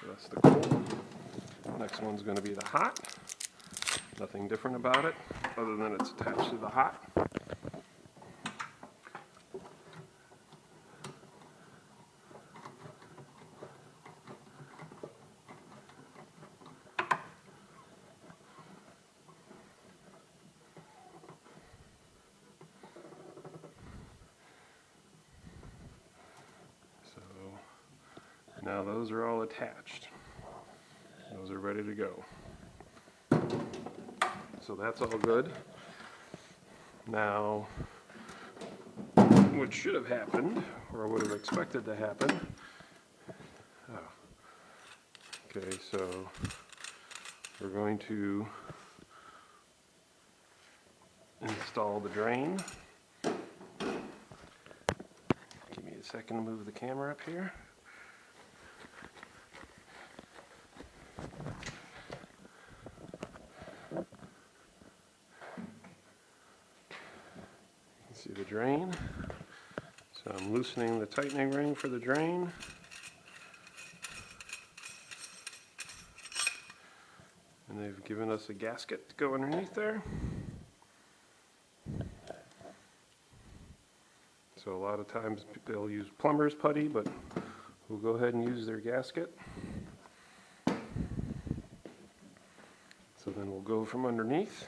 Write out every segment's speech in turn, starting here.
So that's the cold. Next one's going to be the hot. Nothing different about it other than it's attached to the hot. So now those are all attached. Those are ready to go. So that's all good. Now, what should have happened, or would have expected to happen, okay, so we're going to install the drain. Give me a second to move the camera up here. See the drain. So I'm loosening the tightening ring for the drain. And they've given us a gasket to go underneath there. So a lot of times they'll use plumber's putty, but we'll go ahead and use their gasket. So then we'll go from underneath.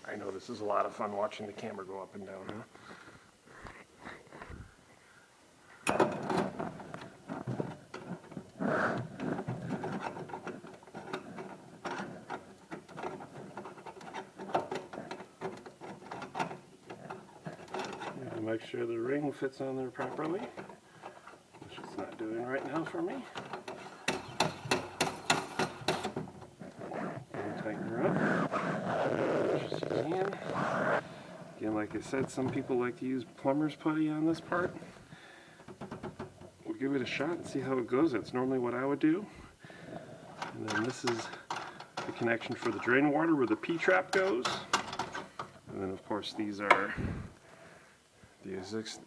I know this is a lot of fun watching the camera go up and down, huh? Make sure the ring fits on there properly, which it's not doing right now for me. And tighten her up as you can. Again, like I said, some people like to use plumber's putty on this part. We'll give it a shot and see how it goes. That's normally what I would do. And then this is the connection for the drain water where the P-trap goes. And then of course these are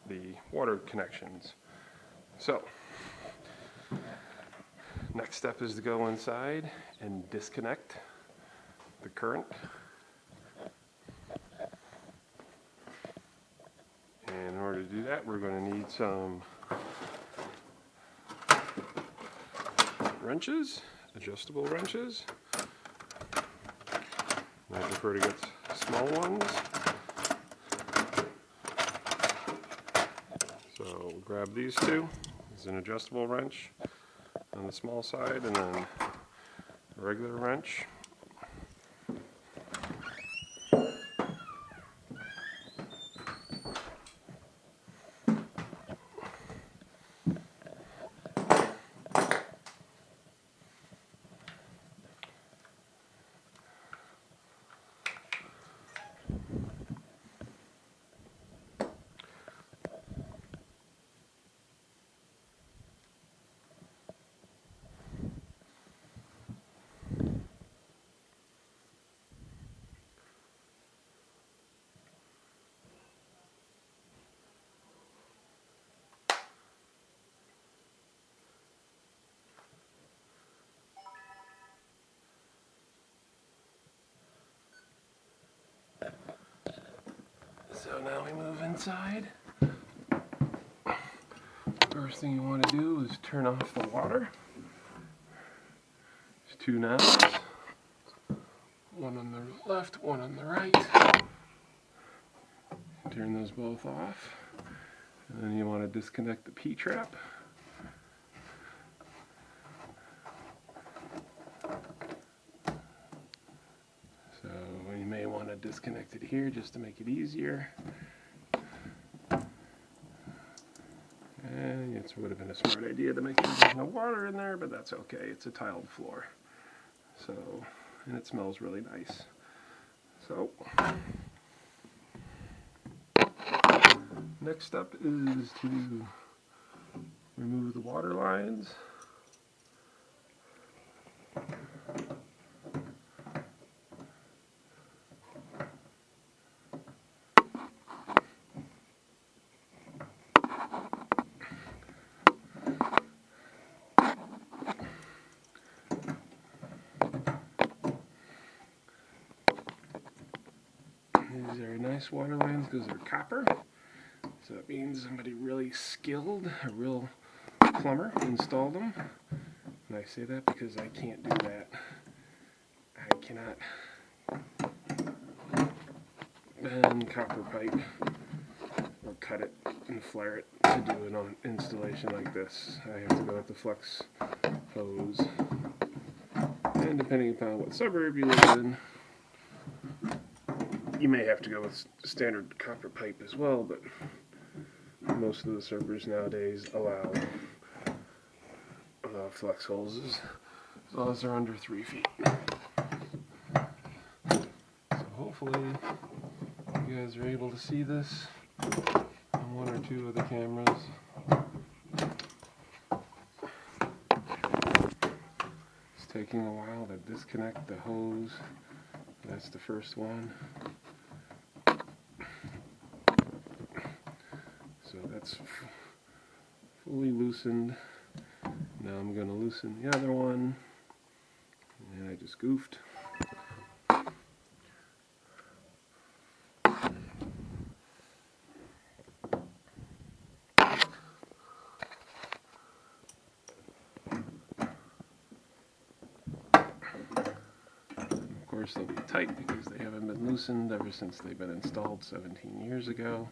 the water connections. So, next step is to go inside and disconnect the current. And in order to do that, we're going to need some wrenches, adjustable wrenches. I prefer to get small ones. So we'll grab these two. There's an adjustable wrench on the small side and then a regular wrench. So now we move inside. First thing you want to do is turn off the water. There's two knobs. One on the left, one on the right. Turn those both off. And then you want to disconnect the P-trap. So you may want to disconnect it here just to make it easier. And it would have been a smart idea to make sure there's no water in there, but that's okay. It's a tiled floor. So, and it smells really nice. So, next step is to remove the water lines. These are nice water lines because they're copper. So it means somebody really skilled, a real plumber, installed them. And I say that because I can't do that. I cannot bend copper pipe or cut it and flare it to do an installation like this. I have to go with the flex hose. And depending upon what suburb you live in, you may have to go with standard copper pipe as well, but most of the suburbs nowadays allow flex hoses as long as they're under 3 feet. So hopefully you guys are able to see this on one or two of the cameras. It's taking a while to disconnect the hose. That's the first one. So that's fully loosened. Now I'm going to loosen the other one. And I just goofed. Of course they'll be tight because they haven't been loosened ever since they've been installed 17 years ago.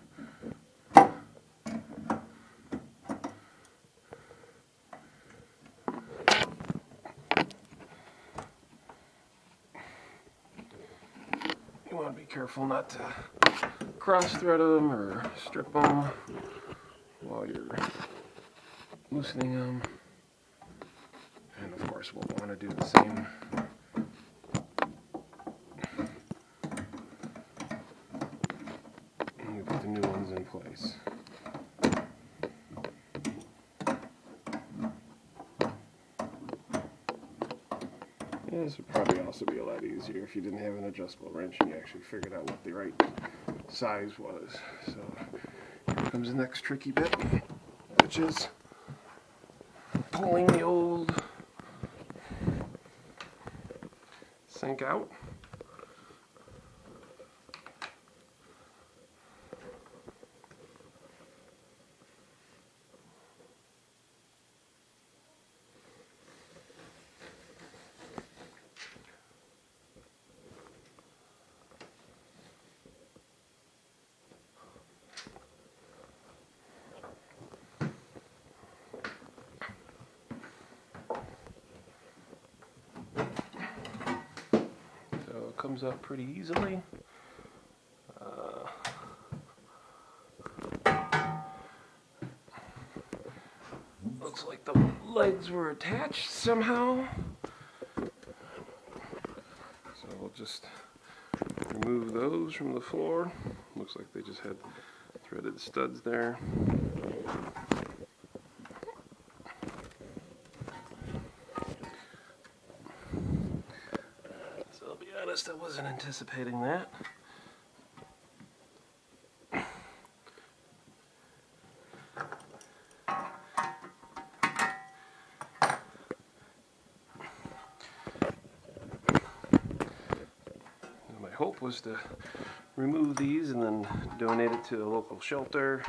You want to be careful not to cross-thread them or strip them while you're loosening them. And of course we'll want to do the same when we put the new ones in place. This would probably also be a lot easier if you didn't have an adjustable wrench and you actually figured out what the right size was. So here comes the next tricky bit, which is pulling the old sink out. Comes up pretty easily. Looks like the legs were attached somehow. So we'll just remove those from the floor. Looks like they just had threaded studs there. I wasn't anticipating that. My hope was to remove these and then donate it to a local shelter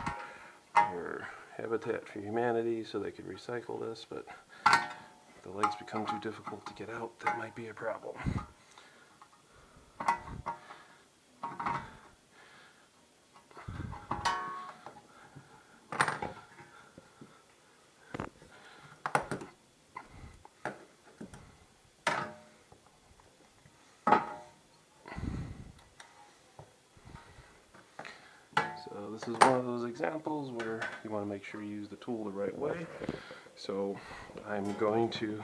or Habitat for Humanity so they could recycle this, but if the legs become too difficult to get out, that might be a problem. So this is one of those examples where you want to make sure you use the tool the right way. So I'm going to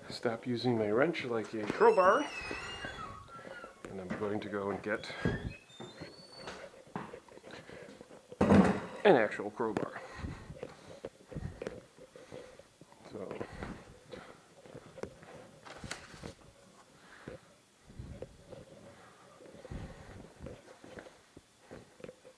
stop using my wrench like a crowbar, and I'm going to go and get an actual crowbar.